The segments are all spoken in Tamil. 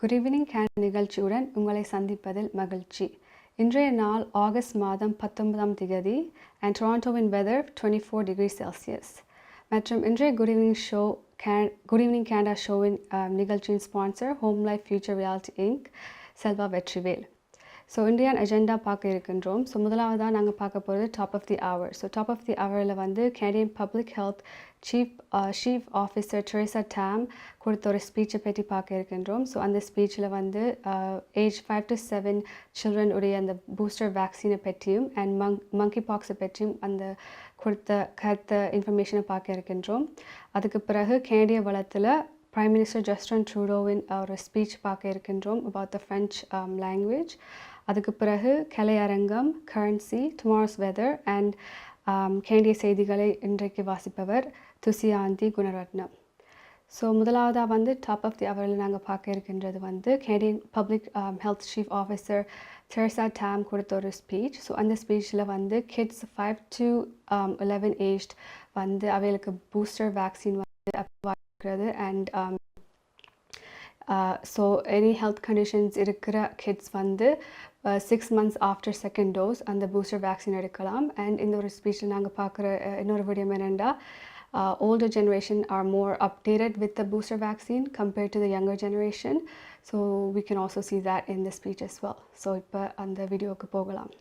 குட் ஈவினிங் கேன் நிகழ்ச்சியுடன் உங்களை சந்திப்பதில் மகிழ்ச்சி. இன்றைய நாள் ஆகஸ்ட் மாதம் 19ஆம் திகதி அண்ட் டொராண்டோவின் வெதர் 24 டிகிரி செல்சியஸ். மற்றும் இன்றைய குட் ஈவினிங் கேனடா ஷோவின் நிகழ்ச்சியின் sponsor home life future reality inc Selva Vetrivel. So இன்றைய அஜெண்டா பார்க்க இருக்கின்றோம். ஸோ முதலாவதாக நாங்கள் பார்க்க போகிறது top of the hour. So top of the ஹவரில் வந்து Canadian public health chief officer Teresa Tam கொடுத்த ஒரு ஸ்பீச்சை பற்றி பார்க்க இருக்கின்றோம். ஸோ அந்த ஸ்பீச்சில் வந்து ஏஜ் 5 to 7 சில்ட்ரன் உடைய அந்த பூஸ்டர் வேக்சினை பற்றியும் அண்ட் மங்கி பாக்ஸை பற்றியும் அந்த கருத்த இன்ஃபர்மேஷனை பார்க்க இருக்கின்றோம். அதுக்கு பிறகு கனடிய வளத்தில் Prime Minister Justin Trudeau in ஒரு ஸ்பீச் பார்க்க இருக்கின்றோம் about the French language. அதுக்கு பிறகு கலையரங்கம், கரன்சி, டுமாரோஸ் வெதர் அண்ட் கனடிய செய்திகளை இன்றைக்கு வாசிப்பவர் துசியாந்தி குணரட்னம். ஸோ முதலாவதாக வந்து டாப் ஆஃப் தி ஹவரில் நாங்கள் பார்க்க இருக்கின்றது வந்து Canadian public health chief officer Teresa Tam கொடுத்த ஒரு ஸ்பீச். ஸோ அந்த ஸ்பீச்சில் வந்து கிட்ஸ் 5 to 11 ஏஜ் வந்து அவைகளுக்கு பூஸ்டர் வேக்சின் வந்து and so any health conditions இருக்கிற kids வந்து 6 months after second dose அந்த booster vaccine எடுக்கலாம். and இந்த ஒரு ஸ்பீச்சில் நாங்கள் பார்க்குற இன்னொரு விடயம் என்னென்னா older generation are more updated with the booster vaccine compared to the younger generation. So we can also see that in the speech as well. So இப்போ அந்த வீடியோவுக்கு போகலாம்.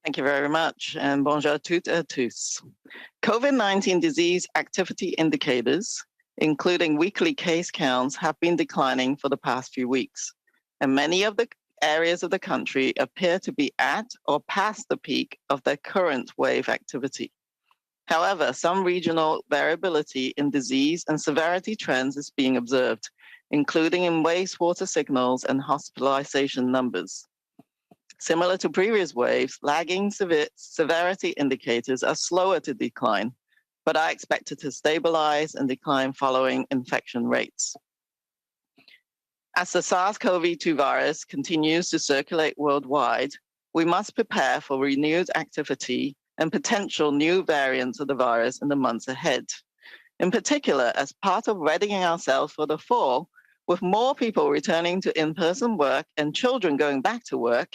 Thank you very much, and bonjour à toutes et à tous. COVID-19 disease activity indicators, including weekly case counts, have been declining for the past few weeks, and many of the areas of the country appear to be at or past the peak of their current wave activity. However, some regional variability in disease and severity trends is being observed, including in wastewater signals and hospitalization numbers. Similar to previous waves, lagging severity indicators are slower to decline, but are expected to stabilize and decline following infection rates. As the SARS-CoV-2 virus continues to circulate worldwide, we must prepare for renewed activity and potential new variants of the virus in the months ahead. In particular, as part of readying ourselves for the fall, with more people returning to in-person work and children going back to work,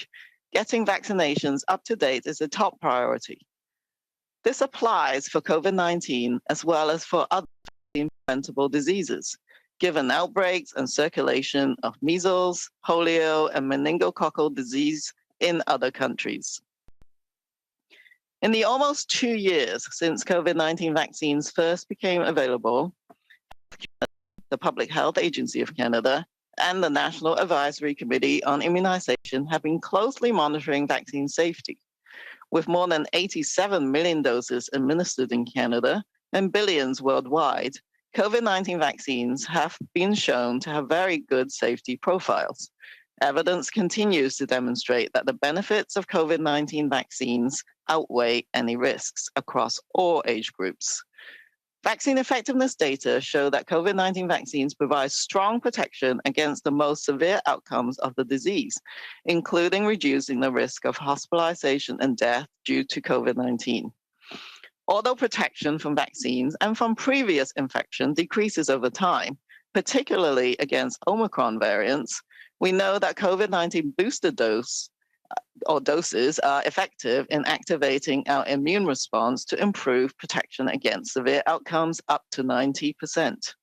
getting vaccinations up to date is a top priority. This applies for COVID-19 as well as for other preventable diseases, given outbreaks and circulation of measles, polio, and meningococcal disease in other countries. In the almost 2 years since COVID-19 vaccines first became available, the Public Health Agency of Canada and the National Advisory Committee on Immunization have been closely monitoring vaccine safety. With more than 87 million doses administered in Canada and billions worldwide, COVID-19 vaccines have been shown to have very good safety profiles. Evidence continues to demonstrate that the benefits of COVID-19 vaccines outweigh any risks across all age groups. Vaccine effectiveness data show that COVID-19 vaccines provide strong protection against the most severe outcomes of the disease, including reducing the risk of hospitalization and death due to COVID-19. Although protection from vaccines and from previous infection decreases over time, particularly against Omicron variants, we know that COVID-19 booster doses are effective in activating our immune response to improve protection against severe outcomes up to 90%.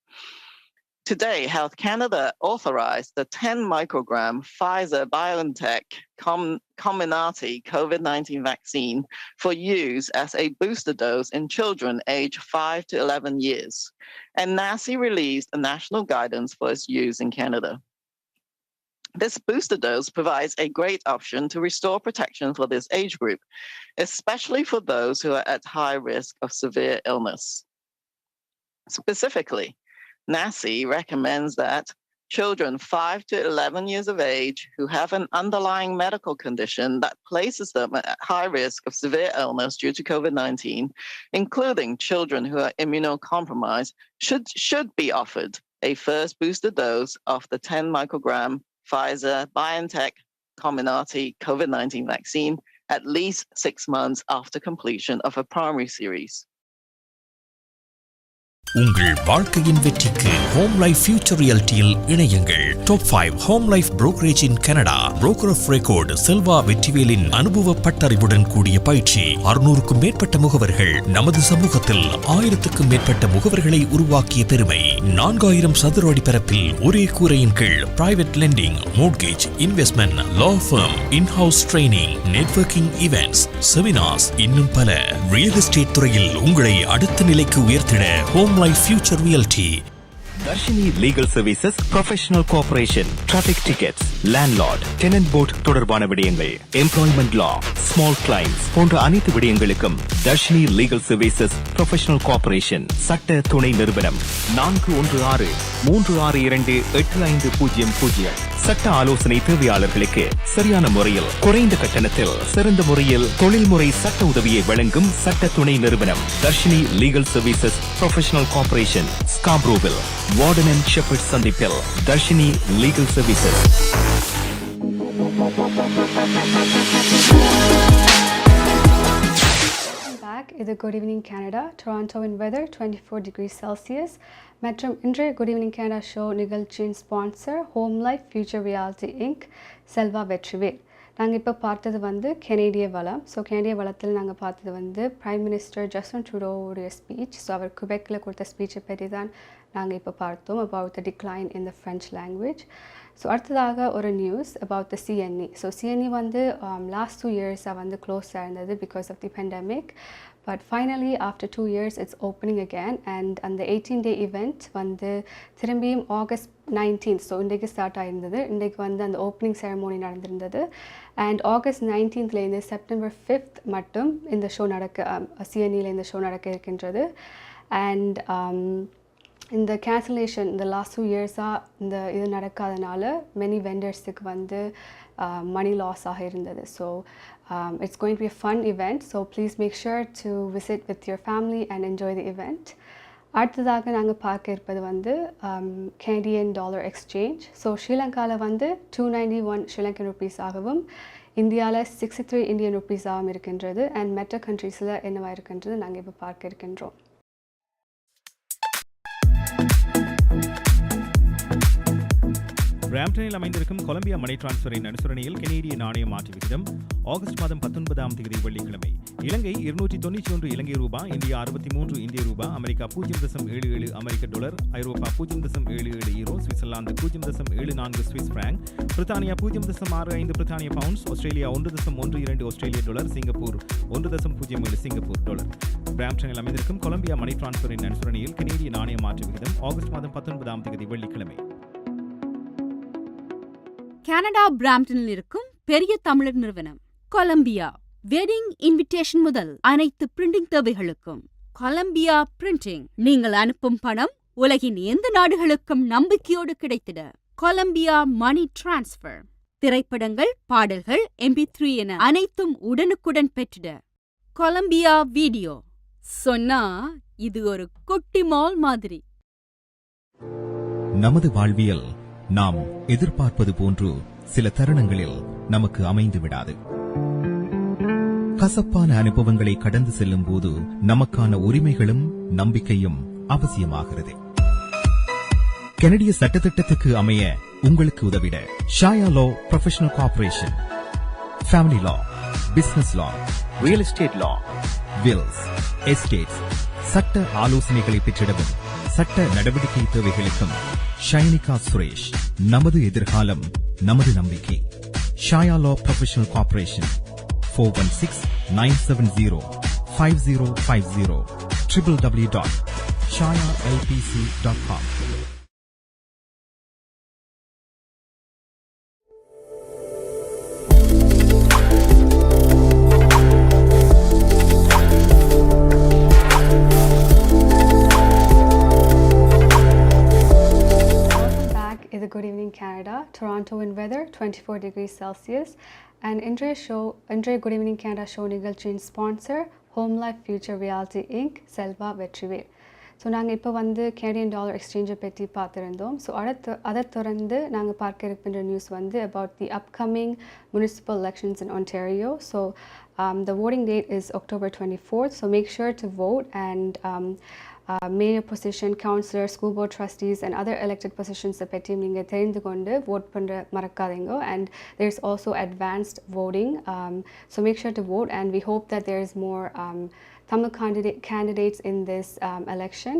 Today, Health Canada authorized the 10 microgram Pfizer-BioNTech Comirnaty COVID-19 vaccine for use as a booster dose in children aged 5 to 11 years, and NACI released a national guidance for its use in Canada. This booster dose provides a great option to restore protection for this age group, especially for those who are at high risk of severe illness. Specifically, NACI recommends that children 5 to 11 years of age who have an underlying medical condition that places them at high risk of severe illness due to COVID-19, including children who are immunocompromised, should be offered a first booster dose of the 10 microgram Pfizer-BioNTech Comirnaty COVID-19 vaccine at least 6 months after completion of a primary series. உங்கள் வாழ்க்கையின் வெற்றிக்கு ஹோம் லைஃப் ஃபியூச்சர் ரியாலிட்டியில் இணையுங்கள். Top 5 home life brokerage in Canada. Broker of record Selva வெற்றிவேலின் அனுபவ பட்டறிவுடன் கூடிய பயிற்சி. 600க்கும் மேற்பட்ட முகவர்கள் நமது சமூகத்தில் 1000க்கும் மேற்பட்ட முகவர்களை உருவாக்கிய பெருமை. 4000 சதுர அடி பரப்பில் ஒரே கூரையின் கீழ் private lending, mortgage, investment, law firm, in house training, networking events, seminars, இன்னும் பல. ரியல் எஸ்டேட் துறையில் உங்களை அடுத்த நிலைக்கு உயர்த்திட home life future reality. Darshini legal services professional cooperation, traffic tickets, landlord, tenant board தொடர்பான விடயங்கள், எம்ப்ளாய்மெண்ட் லா, ஸ்மால் கிளைம்ஸ் போன்ற அனைத்து விடயங்களுக்கும் Darshini legal services professional cooperation சட்ட துணை நிறுவனம் 4163328500. சட்ட ஆலோசனை தேவையாளர்களுக்கு சரியான முறையில் குறைந்த கட்டணத்தில் சிறந்த முறையில் தொழில்முறை சட்ட உதவியை வழங்கும் சட்ட துணை நிறுவனம் Darshini legal services professional cooperation, ஸ்காப்ரோவில், வார்டன் அண்ட் ஷெப்பர்ட் சந்திப்பில். Darshini legal services. இது குட் ஈவினிங் கனடா. டொராண்டோவின் வெதர் 24 degrees Celsius மற்றும் இன்றைய குட் ஈவினிங் கனடா ஷோ நிகழ்ச்சியின் sponsor home life future reality inc, Selva Vetrivel. நாங்கள் இப்போ பார்த்தது வந்து கெனேடிய வளம். ஸோ கெனேடிய வளத்தில் நாங்கள் பார்த்தது வந்து பிரைம் மினிஸ்டர் ஜஸ்டின் ட்ரூடோவுடைய ஸ்பீச். ஸோ அவர் குபெக்கில் கொடுத்த ஸ்பீச்சை பற்றி தான் நாங்கள் இப்போ பார்த்தோம், about the decline in the French language. So அடுத்ததாக ஒரு news about the CNE. So CNE வந்து லாஸ்ட் 2 yearsஸாக வந்து க்ளோஸாக இருந்தது because of the pandemic. But finally, after 2 years, it's opening again. And the 18-day event வந்து திரும்பியும் August 19th. ஸோ இன்றைக்கு ஸ்டார்ட் ஆகிருந்தது. இன்றைக்கு வந்து அந்த ஓப்பனிங் செரமோனி நடந்திருந்தது. And August 19th September 5th மட்டும் இந்த ஷோ நடக்க சிஎன்இயில் இந்த ஷோ நடக்க இருக்கின்றது. அண்ட் இந்த கேன்சலேஷன் இந்த லாஸ்ட் 2 yearsஸாக இந்த இது நடக்காதனால மெனி வெண்டர்ஸுக்கு வந்து money loss ஆக இருந்தது. So it's going to be a fun event, so please make sure to visit with your family and enjoy the event. அடுத்ததாக நாங்கள் பார்க்க இருப்பது வந்து கனடியன் டாலர் எக்ஸ்சேஞ்ச். ஸோ ஸ்ரீலங்காவில் வந்து 291 ஸ்ரீலங்கன் ருபீஸ் ஆகவும், இந்தியாவில் 63 இந்தியன் ருபீஸ் ஆகவும் இருக்கின்றது. அண்ட் மற்ற கண்ட்ரீஸில் என்னவாக இருக்கின்றது நாங்கள் இப்போ பார்க்க இருக்கின்றோம். பிராம்டனில் அமைந்திருக்கும் கொலம்பியா மணி டிரான்ஸ்ஃபரின் அனுசரணையில் கனேடிய நாணய மாற்று விகிதம் ஆகஸ்ட் மாதம் 19ஆம் தேதி வெள்ளிக்கிழமை. இலங்கை 291 இலங்கை ரூபாய், இந்தியா 63 இந்திய ரூபாய், அமெரிக்கா 0.77 அமெரிக்க டாலர், ஐரோப்பா 0.77 யூரோ, சுவிட்சர்லாந்து 0.74 சுவிஸ் பிராங்க், பிரித்தானியா 0.65 பிரித்தானிய பவுண்ட்ஸ், ஆஸ்திரேலியா 1.12 ஆஸ்திரேலிய டாலர், சிங்கப்பூர் 1.07 சிங்கப்பூர் டாலர். பிராம்டனில் அமைந்திருக்கும் கொலம்பியா மணி டிரான்ஸ்ஃபரின் அனுசரணையில் கனேடிய நாணய மாற்று விகிதம் ஆகஸ்ட் மாதம் 19ஆம் தேதி வெள்ளிக்கிழமை. கனடா பிராம்டனில் இருக்கும் பெரிய தமிழர் நிறுவனம் கொலம்பியா. வெட்டிங் இன்விடேஷன் முதல் அனைத்து பிரிண்டிங் தேவைகளுக்கும் கொலம்பியா பிரிண்டிங். நீங்கள் அனுப்பும் பணம் உலகின் எந்த நாடுகளுக்கும் நம்பிக்கையோடு கிடைத்திட கொலம்பியா மணி டிரான்ஸ்ஃபர். திரைப்படங்கள், பாடல்கள், MP3 என அனைத்தும் உடனுக்குடன் பெற்றிட கொலம்பியா வீடியோ. சொன்னா இது ஒரு குட்டி மால் மாதிரி. நமது வாழ்வியல் நாம் எதிர்பார்ப்பது போன்று சில தருணங்களில் நமக்கு அமைந்து விடாது. கசப்பான அனுபவங்களை கடந்து செல்லும் போது நமக்கான உரிமைகளும் நம்பிக்கையும் அவசியமாகிறது. கனடிய சட்டத்திட்டத்துக்கு அமைய உங்களுக்கு உதவிட ஷாயா லா ப்ரொஃபஷனல் கோஆபரேஷன், ஃபேமிலி லா, பிசினஸ் லா, ரியல் எஸ்டேட் லா, வில்ஸ், எஸ்டேட்ஸ் சட்ட ஆலோசனைகளை பெற்றிடவும் சட்ட நடவடிக்கை தேவைகளுக்கும் ஷைனிகா சுரேஷ். நமது எதிர்காலம் நமது நம்பிக்கை. ஷாயா லா professional cooperation 416-970-5050 www.shayalpc.com. Good evening Canada. Toronto in weather 24 degrees Celsius. And இன்றைய Good Evening Canada show நிகழ்ச்சியின் sponsor home life future reality inc, Selva Vetrivel. So நாங்கள் இப்போ வந்து கனடியன் டாலர் எக்ஸ்சேஞ்சை பற்றி பார்த்துருந்தோம். ஸோ அதை தொடர்ந்து நாங்கள் பார்க்க இருக்கின்ற நியூஸ் வந்து about the upcoming municipal elections in Ontario. So the voting date is October 24th. So make sure to vote, and mayor position, councillor, school board trustees and other elected positions பற்றி நீங்கள் தெரிந்து கொண்டு vote பண்ணுற மறக்காதீங்க. And there's also advanced voting. So make sure to vote, and we hope that there is more Tamil candidates in this election.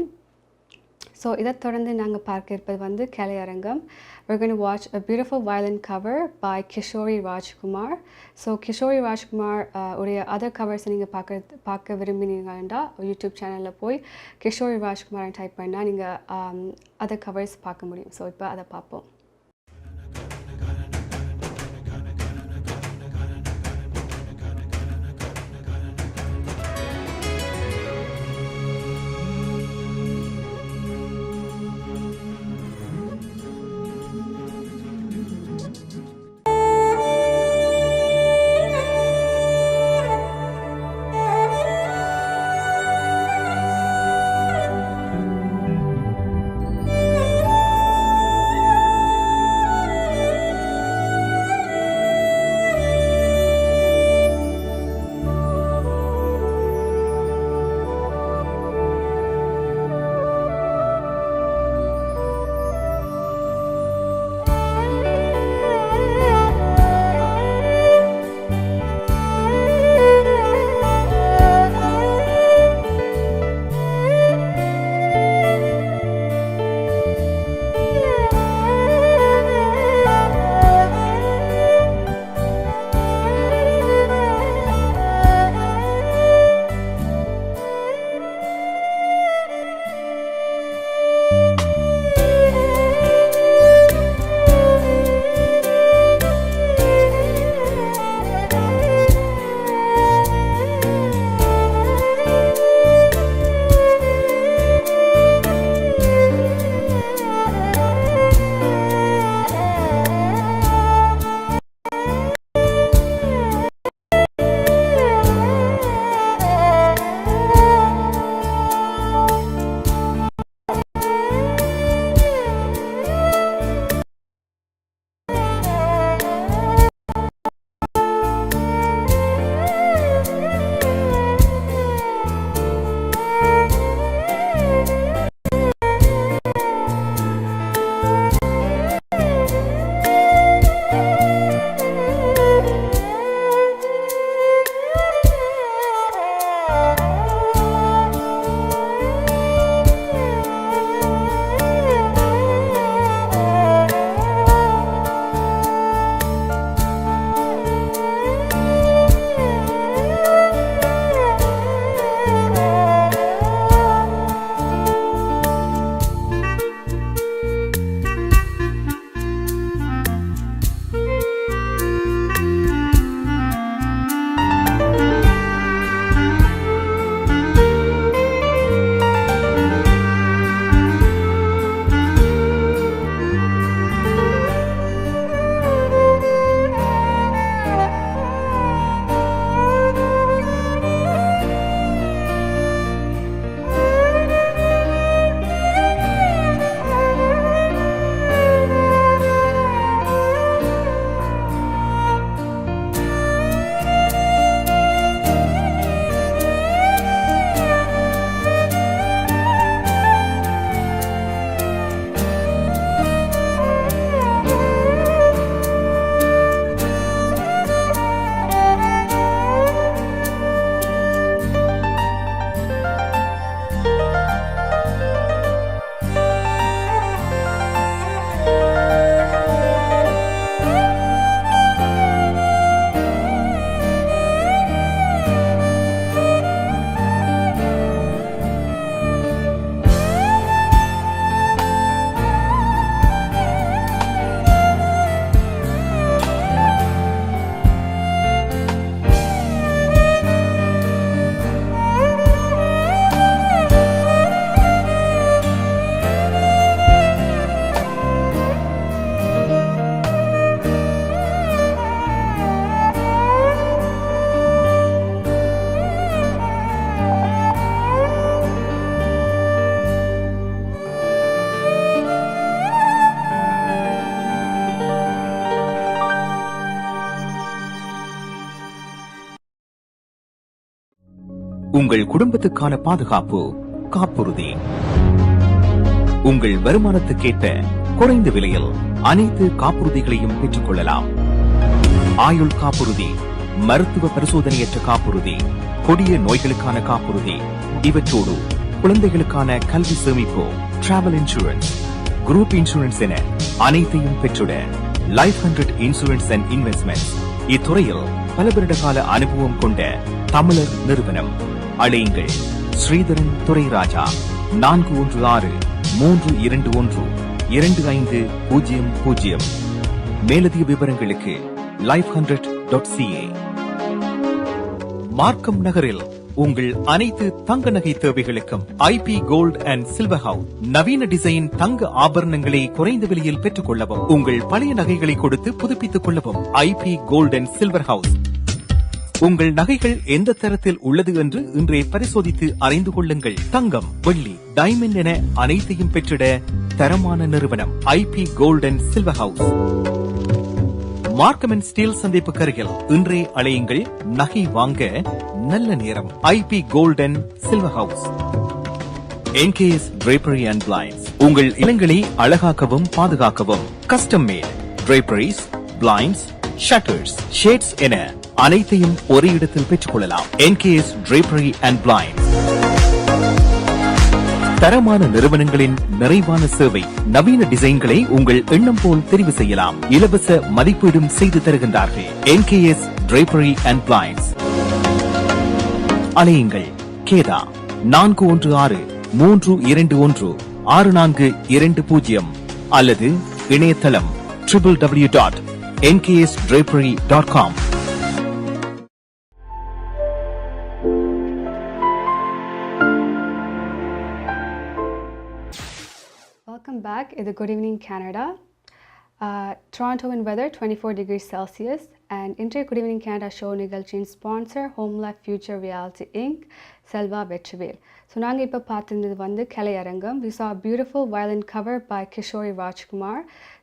So இதை தொடர்ந்து நாங்கள் பார்க்க இருப்பது வந்து கலையரங்கம். We're going to watch a beautiful violin cover by Kishori Rajkumar. So Kishori Rajkumar உடைய other covers நீங்கள் பார்க்க விரும்பினீங்கன்னா யூடியூப் சேனலில் போய் Kishori Rajkumar டைப் பண்ணால் நீங்கள் other covers பார்க்க முடியும். ஸோ இப்போ அதை பார்ப்போம். உங்கள் குடும்பத்துக்கான பாதுகாப்பு காப்புறுதி. உங்கள் வருமானத்துக்கேற்ப குறைந்த விலையில் அனைத்து காப்புறுதிகளையும் பெற்றுக் கொள்ளலாம். ஆயுள் காப்புறுதி, மருத்துவ பரிசோதனையற்ற காப்புறுதி, கொடிய நோய்களுக்கான காப்புறுதி, இவற்றோடு குழந்தைகளுக்கான கல்வி சேமிப்பு, டிராவல் இன்சூரன்ஸ், குரூப் இன்சூரன்ஸ் என அனைத்தையும் பெற்றுட லைஃப் 100 இன்சூரன்ஸ் அண்ட் இன்வெஸ்ட்மெண்ட் இத்துறையில் பல வருட கால அனுபவம் கொண்ட தமிழர் நிறுவனம். அழையுங்கள் ஸ்ரீதரன் துரைராஜா 416-321-2500. மேலதிக விவரங்களுக்கு life100.ca. மார்க்கம் நகரில் உங்கள் அனைத்து தங்க நகை தேவைகளுக்கும் IP gold and silver house. நவீன டிசைன் தங்க ஆபரணங்களை குறைந்த விலையில் பெற்றுக் கொள்ளவும், உங்கள் பழைய நகைகளை கொடுத்து புதுப்பித்துக் கொள்ளவும் IP gold and silver house. உங்கள் நகைகள் எந்த தரத்தில் உள்ளது என்று இன்றே பரிசோதித்து அறிந்து கொள்ளுங்கள். தங்கம், வெள்ளி, டைமண்ட் என அனைத்தையும் பெற்றிட தரமான நிறுவனம் IP gold and silver house. Markham and Steeles சந்திப்பு கருகில் இன்றே அழையுங்கள். நகை வாங்க நல்ல நேரம். IP gold and silver house. NKS Drapery and Blinds. உங்கள் இல்லங்களை அழகாக்கவும் பாதுகாக்கவும் custom made draperies, blinds, shutters, shades என அனைத்தையும் ஒரே இடத்தில் பெற்றுக் கொள்ளலாம். NKS Drapery and Blinds. தரமான நிறுவனங்களின் நிறைவான சேவை. நவீன டிசைன்களை உங்கள் எண்ணம் போல் தெரிவு செய்யலாம். இலவச மதிப்பீடும் செய்து தருகின்றார்கள். NKS Drapery and Blinds. அலையுங்கள் கேதா 416-321-6420 அல்லது இணையதளம் www.nksdrapery.com. Welcome back. It's Good Evening Canada. Toronto in weather 24 degrees Celsius. And இன்றைய Good Evening Canada show நிகழ்ச்சியின் sponsor Home Life Future Reality Inc. Selva Vetrivel. So நாங்கள் இப்போ பார்த்துருந்தது வந்து கலையரங்கம். We saw a beautiful violin cover by Kishori Rajkumar.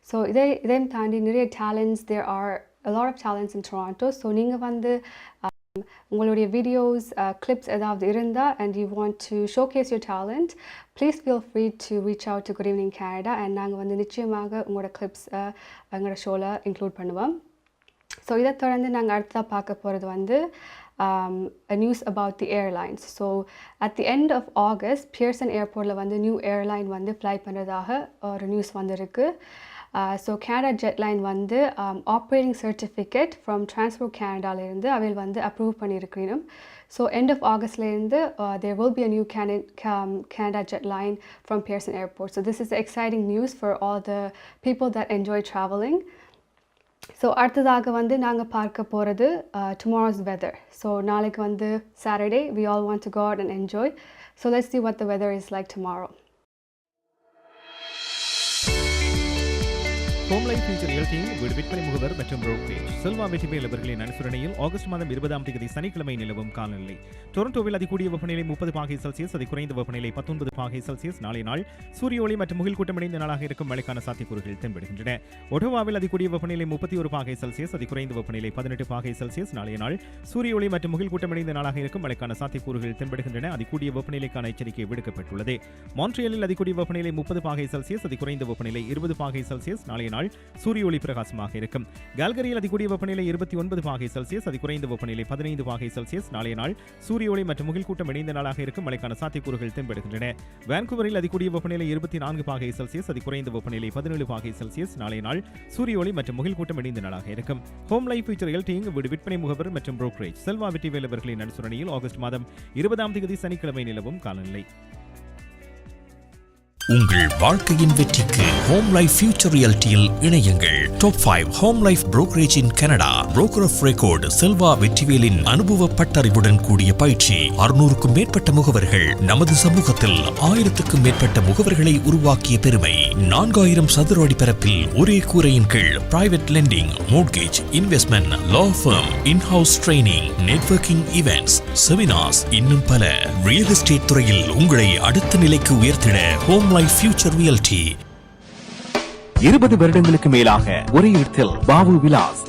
So இதையும் தாண்டி நிறைய talents. There are a lot of talents in Toronto. So நீங்கள் வந்து உங்களுடைய வீடியோஸ் கிளிப்ஸ் ஏதாவது இருந்தால் and you want to showcase your talent, please feel free to reach out to Good Evening Canada and நாங்கள் வந்து நிச்சயமாக உங்களோட கிளிப்ஸ் எங்களோட ஷோவில் இன்க்ளூட் பண்ணுவோம். ஸோ இதை தொடர்ந்து நாங்கள் அடுத்ததாக பார்க்க போகிறது வந்து a news about the airlines. So at the end of August, Pearson Airportல வந்து நியூ ஏர்லைன் வந்து ஃப்ளை பண்ணுறதாக ஒரு நியூஸ் வந்திருக்கு. ஸோ Canada Jetline வந்து ஆப்ரேட்டிங் சர்டிஃபிகேட் ஃப்ரம் Transport Canadaலேருந்து அவையில் வந்து அப்ரூவ் பண்ணியிருக்கிறோம். So end of Augustலேருந்து there will be a new Canada Jetline from Pearson Airport. So this is exciting news for all the people that enjoy traveling. So அடுத்ததாக வந்து நாங்கள் பார்க்க போகிறது tomorrow's weather. ஸோ நாளைக்கு வந்து Saturday, we all want to go out and enjoy. So let's see what the weather is like tomorrow. Home life future ரியல்டியின் வீடு விற்பனை முகவர் மற்றும் புரோக்கரேஜ் செல்வா வெற்றிவேல் அவர்களின் அனுசரணையில் ஆகஸ்ட் மாதம் 20ஆம் தேதி சனிக்கிழமை நிலவும் காலநிலை. டொரண்டோவில் அதிகூடிய வெப்பநிலை 30°C, அதி குறைந்த வெப்பநிலை 19°C. நாளை நாள் சூரிய ஒளி மற்றும் முகில் கூட்டம் இணைந்த நாளாக இருக்கும் மழைக்கான சாத்தியக்கூறுகள் தென்படுகின்றன. ஒட்டோவாவில் அதிகூடிய வெப்பநிலை 31°C, அதி குறைந்த வெப்பநிலை 18°C. நாளைய நாள் சூரிய ஒளி மற்றும் முகில் கூட்டம் இணைந்த நாளாக இருக்கும் மழைக்கான சாத்தியக்கூறுகள் தென்படுகின்றன. அதிகூடிய வெப்பநிலைக்கான எச்சரிக்கை விடுக்கப்பட்டுள்ளது. மான்ட்ரியலில் அதிகூடிய வெப்பநிலை 30°C, அதி குறைந்த வெப்பநிலை 20°C. நாளைய நாள் சூரிய ஒளி பிரகாசமாக இருக்கும். கால்கரியில் அதிகூடிய வெப்பநிலை 29°C, அதி குறைந்த வெப்பநிலை 15°C. நாளைய நாள் சூரிய ஒளி மற்றும் முகில் கூட்டம் இணைந்த நாளாக இருக்கும் மழைக்கான சாத்தியக்கூறுகள் தென்படுகின்றன. வான்கூவரில் அதிகூடிய வெப்பநிலை 24°C, அதி குறைந்த வெப்பநிலை 17°C. நாளைய நாள் சூரிய ஒளி மற்றும் முகில் கூட்டம் இணைந்த நாளாக இருக்கும். ஹோம் லைஃப் ஃபியூச்சர் ரியல்டியின் வீடு விற்பனை முகவர் மற்றும் புரோக்கரேஜ் செல்வா வெற்றிவேல் அவர்களின் அனுசரணையில் ஆகஸ்ட் மாதம் 20ஆம் தேதி சனிக்கிழமை நிலவும் காலநிலை. உங்கள் வாழ்க்கையின் வெற்றிக்கு ஹோம் லைஃப் ஃபியூச்சர் ரியல்டியில் இணையுங்கள். Top 5 home life brokerage in Canada. Broker of record Selva வெற்றிவேலின் அனுபவ பட்டறிவுடன் கூடிய பயிற்சி. 600க்கும் மேற்பட்ட முகவர்கள். நமது சமூகத்தில் 1000க்கும் மேற்பட்ட முகவர்களை உருவாக்கிய பெருமை. 4000 சதுர அடி பரப்பில் ஒரே கூரையின் கீழ் private lending, mortgage, investment, law firm, in house training, networking events, seminars, இன்னும் பல. ரியல் எஸ்டேட் துறையில் உங்களை அடுத்த நிலைக்கு உயர்த்திட ஹோம் ஃபியூச்சர் ரியல்டி. 20 வருடங்களுக்கு மேலாக ஒரே இடத்தில் பாபு விலாஸ்.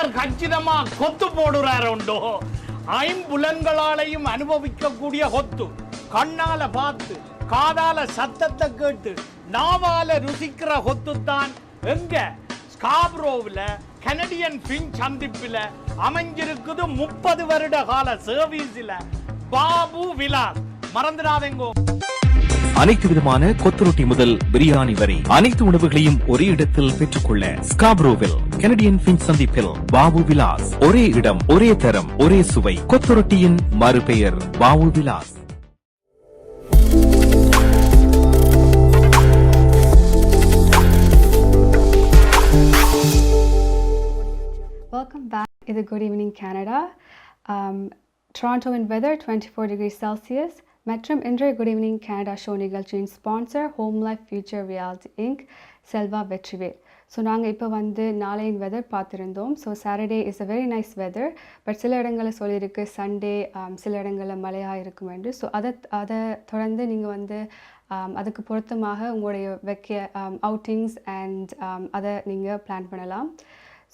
யார் கச்சிதமா கொத்து போடுறாருண்டோ ஐம்புலன்களாலையும் அனுபவிக்கக்கூடிய கொத்து, கண்ணால பார்த்து காதால சத்தத்தை கேட்டு நாவால ருசிக்கிற கொத்து தான் எங்க ஸ்காப்ரோவில் கனடியன் பிஞ்ச் சந்திப்பில் அமைஞ்சிருக்குது. 30 வருட கால சர்வீஸில் பாபு விலாஸ். மறந்துடாதேங்கோ. அனைத்து விதமான கொத்துரொட்டி முதல் பிரியாணி வரை அனைத்து உணவுகளையும் ஒரே இடத்தில் பெற்றுக்கொள்ள ஸ்காப்ரோவில் கனடியன் பிஞ்ச் சந்திப்பில் பாபு விலாஸ். ஒரே இடம், ஒரே தரம், ஒரே சுவை. கொத்துரொட்டியின் மறுபெயர் Babu Vilas. Welcome back. It's a good evening, Canada. Toronto in weather 24 degrees Celsius. மற்றும் இன்றைய குட் ஈவினிங் கனடா ஷோ நிகழ்ச்சியின் sponsor home life future reality inc, Selva Vetrivel. So நாங்கள் இப்போ நாளையின் வெதர் பார்த்துருந்தோம். So Saturday is a very nice weather, but சில இடங்களில் சொல்லியிருக்கு சண்டே சில இடங்களில் மழையாக இருக்கும் என்று. ஸோ அதை தொடர்ந்து நீங்கள் அதுக்கு பொருத்தமாக உங்களுடைய அவுட்டிங்ஸ் அண்ட் அதை நீங்கள் பிளான் பண்ணலாம்.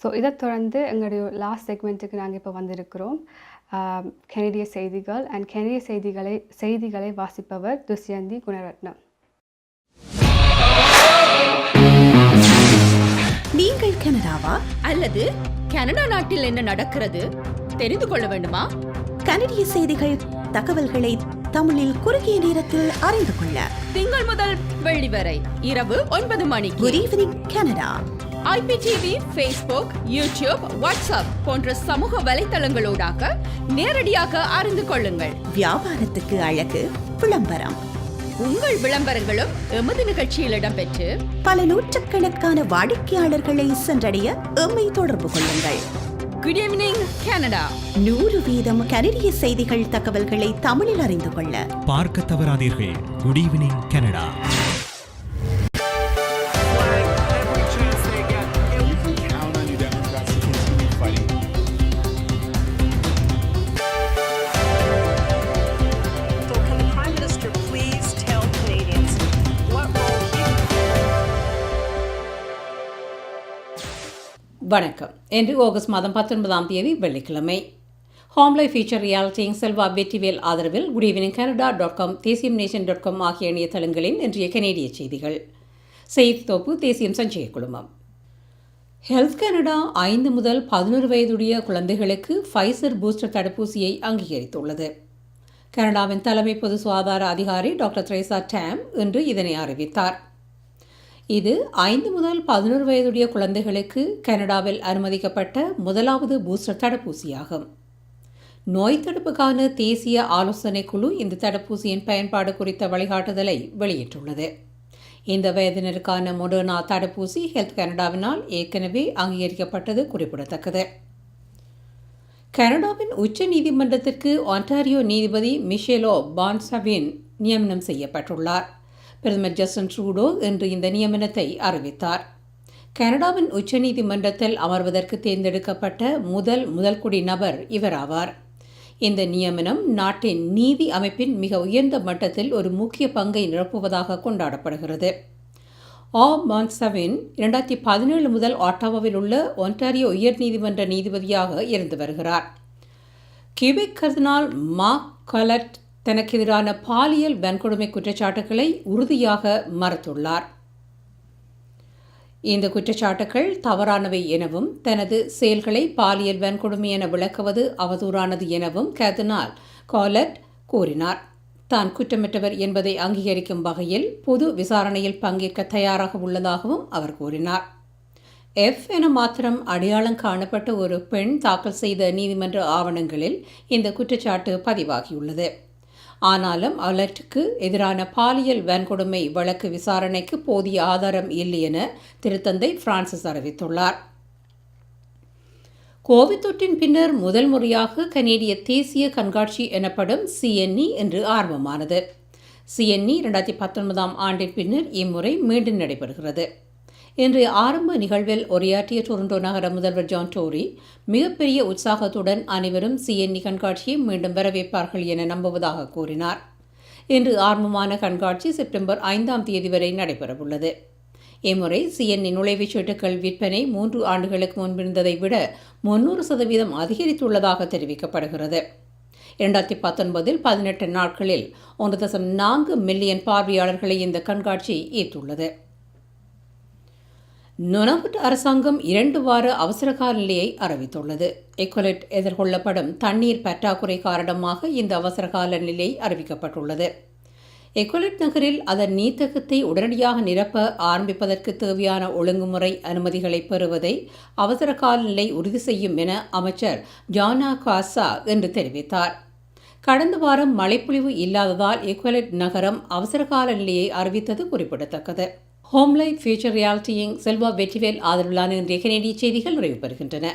ஸோ இதை தொடர்ந்து எங்களுடைய லாஸ்ட் செக்மெண்ட்டுக்கு நாங்கள் இப்போ வந்திருக்கிறோம். கனடிய செய்திகள் அண்ட் கனடிய செய்திகளை வாசிப்பவர் துஷ்யந்தி குணரத்னம். நீங்கள் கனடாவா அல்லது கனடா நாட்டில் என்ன நடக்கிறது தெரிந்து கொள்ள வேண்டுமா? கனடிய செய்திகள், தகவல்களை தமிழில் குறுகிய நேரத்தில் அறிந்து கொள்ள திங்கள் முதல் வெள்ளி வரை இரவு 9 மணிக்கு good evening Canada IPTV, Facebook, YouTube, WhatsApp போன்ற சமூக வலைத்தளங்களோடாக நேரடியாக அறிந்து கொள்ளுங்கள். வியாபாரத்துக்கு அழகு விளம்பரம். உங்கள் விளம்பரங்களும் எமது நிகழ்ச்சியில் இடம்பெற்று பல நூற்றுக்கணக்கான வாடிக்கையாளர்களை சென்றடைய எம்மை தொடர்பு கொள்ளுங்கள். Good evening Canada. 100% கனடிய செய்திகள், தகவல்களை தமிழில் அறிந்து கொள்ள பார்க்க தவறாதீர்கள். Good evening Canada. வணக்கம். இன்று ஆகஸ்ட் மாதம் 19ஆம் தேதி வெள்ளிக்கிழமை. Home life future reality Selva Vetrivel ஆதரவில் குட் ஈவினிங் canada.com, தேசியம்நேஷன்.com ஆகிய இணையதளங்களின் இன்றைய கனேடிய செய்திகள். செய்தி தொகுப்பு தேசியம் சஞ்சய குழுமம். ஹெல்த் கனடா 5 முதல் 11 வயதுடைய குழந்தைகளுக்கு ஃபைசர் பூஸ்டர் தடுப்பூசியை அங்கீகரித்துள்ளது. கனடாவின் தலைமை பொது சுகாதார அதிகாரி டாக்டர் த்ரேசா டேம் இன்று இதனை அறிவித்தார். இது 5 முதல் 11 வயதுடைய குழந்தைகளுக்கு கனடாவில் அனுமதிக்கப்பட்ட முதலாவது பூஸ்டர் தடுப்பூசியாகும். நோய் தடுப்புக்கான தேசிய ஆலோசனை குழு இந்த தடுப்பூசியின் பயன்பாடு குறித்த வழிகாட்டுதலை வெளியிட்டுள்ளது. இந்த வயதினருக்கான மொடர்னா தடுப்பூசி ஹெல்த் கனடாவினால் ஏற்கனவே அங்கீகரிக்கப்பட்டது குறிப்பிடத்தக்கது. கனடாவின் உச்ச நீதிமன்றத்திற்கு ஒன்டாரியோ நீதிபதி மிஷேலோ பான்சவின் நியமனம் செய்யப்பட்டுள்ளார். பிரதமர் ஜஸ்டின் ட்ரூடோ இன்று இந்த நியமனத்தை அறிவித்தார். கனடாவின் உச்சநீதிமன்றத்தில் அமர்வதற்கு தேர்ந்தெடுக்கப்பட்ட முதல்குடி நபர் இவராவார். இந்த நியமனம் நாட்டின் நீதி அமைப்பின் மிக உயர்ந்த மட்டத்தில் ஒரு முக்கிய பங்கை நிரப்புவதாக கொண்டாடப்படுகிறது. பான்சவின் 2017 முதல் ஆட்டாவாவில் உள்ள ஒன்டாரியோ உயர்நீதிமன்ற நீதிபதியாக இருந்து வருகிறார். கியூபெக் கர்தினால் மார்க் கொலட் தனக்கு எதிரான பாலியல் வன்கொடுமை குற்றச்சாட்டுகளை உறுதியாக மறுத்துள்ளார். இந்த குற்றச்சாட்டுகள் தவறானவை எனவும் தனது செயல்களை பாலியல் வன்கொடுமை என விளக்குவது அவதூறானது எனவும் கர்தினால் கொலட் கூறினார். தான் குற்றமற்றவர் என்பதை அங்கீகரிக்கும் வகையில் பொது விசாரணையில் பங்கேற்க தயாராக உள்ளதாகவும் அவர் கூறினார். எஃப் என மாத்திரம் அடையாளம் காணப்பட்ட ஒரு பெண் தாக்கல் செய்த நீதிமன்ற ஆவணங்களில் இந்த குற்றச்சாட்டு பதிவாகியுள்ளது. ஆனாலும் அவளுக்கு எதிரான பாலியல் வன்கொடுமை வழக்கு விசாரணைக்கு போதிய ஆதாரம் இல்லை என திருத்தந்தை பிரான்சிஸ் அறிவித்துள்ளார். கோவிட் தொற்றின் பின்னர் முதல் முறையாக கனேடிய தேசிய கண்காட்சி எனப்படும் CNE இன்று ஆரம்பமானது. CNE 2019ஆம் ஆண்டின் பின்னர் இம்முறை மீண்டும் நடைபெறுகிறது. இன்றைய ஆரம்ப நிகழ்வில் உரையாற்றிய டொரண்டோ நகர முதல்வர் ஜான் டோரி மிகப்பெரிய உற்சாகத்துடன் அனைவரும் CNE கண்காட்சியை மீண்டும் வரவேற்பார்கள் என நம்புவதாக கூறினார். இன்று ஆரம்பமான கண்காட்சி செப்டம்பர் 5ஆம் தேதி வரை நடைபெறவுள்ளது. இம்முறை சிஎன்இ நுழைவுச் சீட்டுகள் விற்பனை 3 ஆண்டுகளுக்கு முன்பிருந்ததை விட 300% அதிகரித்துள்ளதாக தெரிவிக்கப்படுகிறது. 2019 18 நாட்களில் 1.4 மில்லியன் பார்வையாளர்களை இந்த கண்காட்சி ஈர்த்துள்ளது. நுணவுட் அரசாங்கம் 2 வார அவசரகால நிலையை அறிவித்துள்ளது. எக்வலெட் எதிர்கொள்ளப்படும் தண்ணீர் பற்றாக்குறை காரணமாக இந்த அவசரகால நிலை அறிவிக்கப்பட்டுள்ளது. எக்வலெட் நகரில் அதன் நீர்த்தகத்தை உடனடியாக நிரப்ப ஆரம்பிப்பதற்கு தேவையான ஒழுங்குமுறை அனுமதிகளை பெறுவதை அவசரகால நிலை உறுதி செய்யும் என அமைச்சர் ஜானா காசா என்று தெரிவித்தார். கடந்த வாரம் மழைப்பொழிவு இல்லாததால் எக்வலெட் நகரம் அவசரகால நிலையை அறிவித்தது குறிப்பிடத்தக்கது. ஹோம் லைஃப் ஃபியூச்சர் ரியாலிட்டியின் செல்வா வெற்றிவேல் ஆதரவிலான இன்றைய கனேடிய செய்திகள் நிறைவு பெறுகின்றன.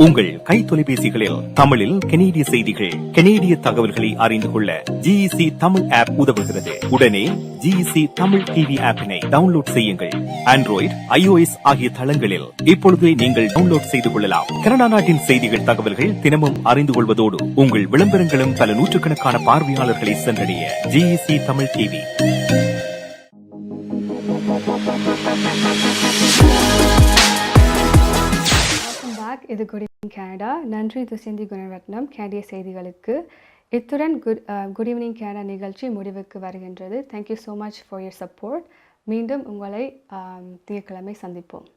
உங்கள் கை தொலைபேசிகளில் தமிழில் கனேடிய செய்திகள், கனேடிய தகவல்களை அறிந்து கொள்ள GEC தமிழ் ஆப் உதவுகிறது. உடனே GEC தமிழ் டிவி ஆப்பினை டவுன்லோட் செய்யுங்கள். ஆண்ட்ராய்டு, iOS ஆகிய தளங்களில் இப்பொழுதே நீங்கள் டவுன்லோட் செய்து கொள்ளலாம். கனடா நாட்டின் செய்திகள், தகவல்கள் தினமும் அறிந்து கொள்வதோடு உங்கள் விளம்பரங்களும் பல நூற்றுக்கணக்கான பார்வையாளர்களை சென்றடைய GEC தமிழ் டிவி. இது குட் ஈவினிங் கனடா. நன்றி துசிந்தி குணரத்னம் கனடிய செய்திகளுக்கு. இத்துடன் குட் ஈவினிங் கனடா நிகழ்ச்சி முடிவுக்கு வருகின்றது. Thank you so much for your support. மீண்டும் உங்களை திங்கட்கிழமை சந்திப்போம்.